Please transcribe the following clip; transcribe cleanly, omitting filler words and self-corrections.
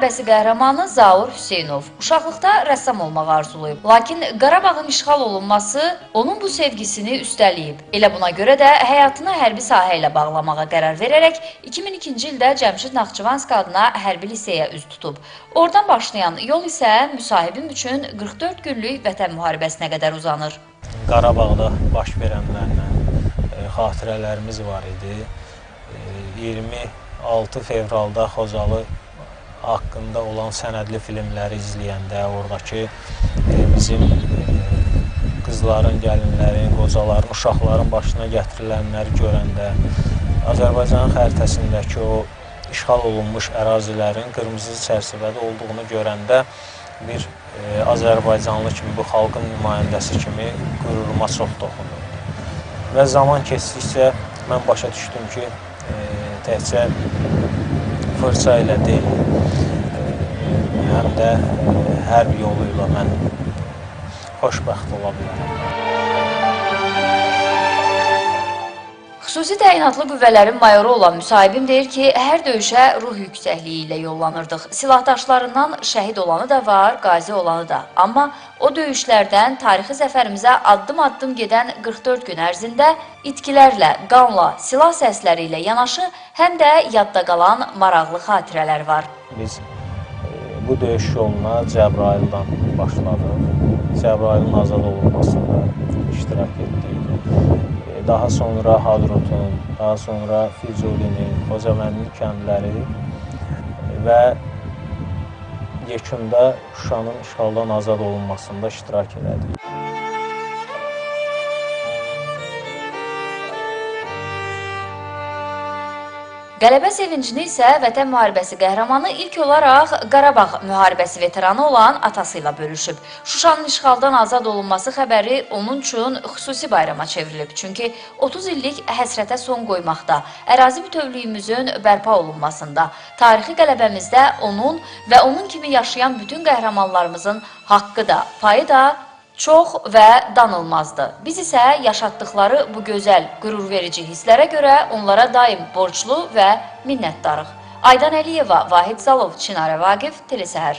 müharibəsi qəhrəmanı Zaur Hüseynov uşaqlıqda rəssam olmağı arzulayıb. Lakin Qarabağın işğal olunması onun bu sevgisini üstələyib. Elə buna görə də həyatını hərbi sahə ilə bağlamağa qərar verərək 2002-ci ildə Cəmşid Naxçıvanski adına hərbi liseyə üz tutub. Oradan başlayan yol isə müsahibim üçün 44 günlük vətən müharibəsinə qədər uzanır. Qarabağda baş verənlərlə xatirələrimiz var idi. 26 fevralda Xocalı haqqında olan sənədli filmləri izləyəndə, oradakı bizim qızların, gəlinlərin, qocaların, uşaqların başına gətirilənləri görəndə, Azərbaycan xəritəsindəki o işğal olunmuş ərazilərin qırmızı çərçivədə olduğunu görəndə bir Azərbaycanlı kimi, bu xalqın nümayəndəsi kimi qüruruma çox toxunurdu. Və zaman keçdikcə mən başa düşdüm ki, təkcə fırça ilə deyil, həm də hərb yolu ilə mən xoşbəxt ola bilərəm. Xüsusi təyinatlı qüvvələrin mayoru olan müsahibim deyir ki, hər döyüşə ruh yüksəkliyi ilə yollanırdıq. Silahdaşlarından şəhid olanı da var, qazi olanı da. Amma o döyüşlərdən tarixi zəfərimizə addım-addım gedən 44 gün ərzində itkilərlə, qanla, silah səsləri ilə yanaşı, həm də yadda qalan maraqlı xatirələr var. Biz bu döyüş yoluna Cəbrayıldan başladıq. Cəbrayılın azad olunmasında iştirak etdik. Daha sonra Hadrutun, daha sonra Füzulinin, Xocavəndin kəndləri və yekunda Şuşanın işğaldan azad olunmasında iştirak elədik. Qələbə sevincini isə Vətən müharibəsi qəhrəmanı ilk olaraq Qarabağ müharibəsi veteranı olan atası ilə bölüşüb. Şuşanın işğaldan azad olunması xəbəri onun üçün xüsusi bayrama çevrilib. Çünki 30 illik həsrətə son qoymaqda, ərazi bütövlüyümüzün bərpa olunmasında, tarixi qələbəmizdə onun və onun kimi yaşayan bütün qəhrəmanlarımızın haqqı da, payı da çox və danılmazdır. Biz isə yaşatdıkları bu gözəl, qürurverici hisslərə görə onlara daim borclu və minnətdarıq. Aydan Əliyeva, Vahid Zalov, Çinarə Vaqif, Telesəhər.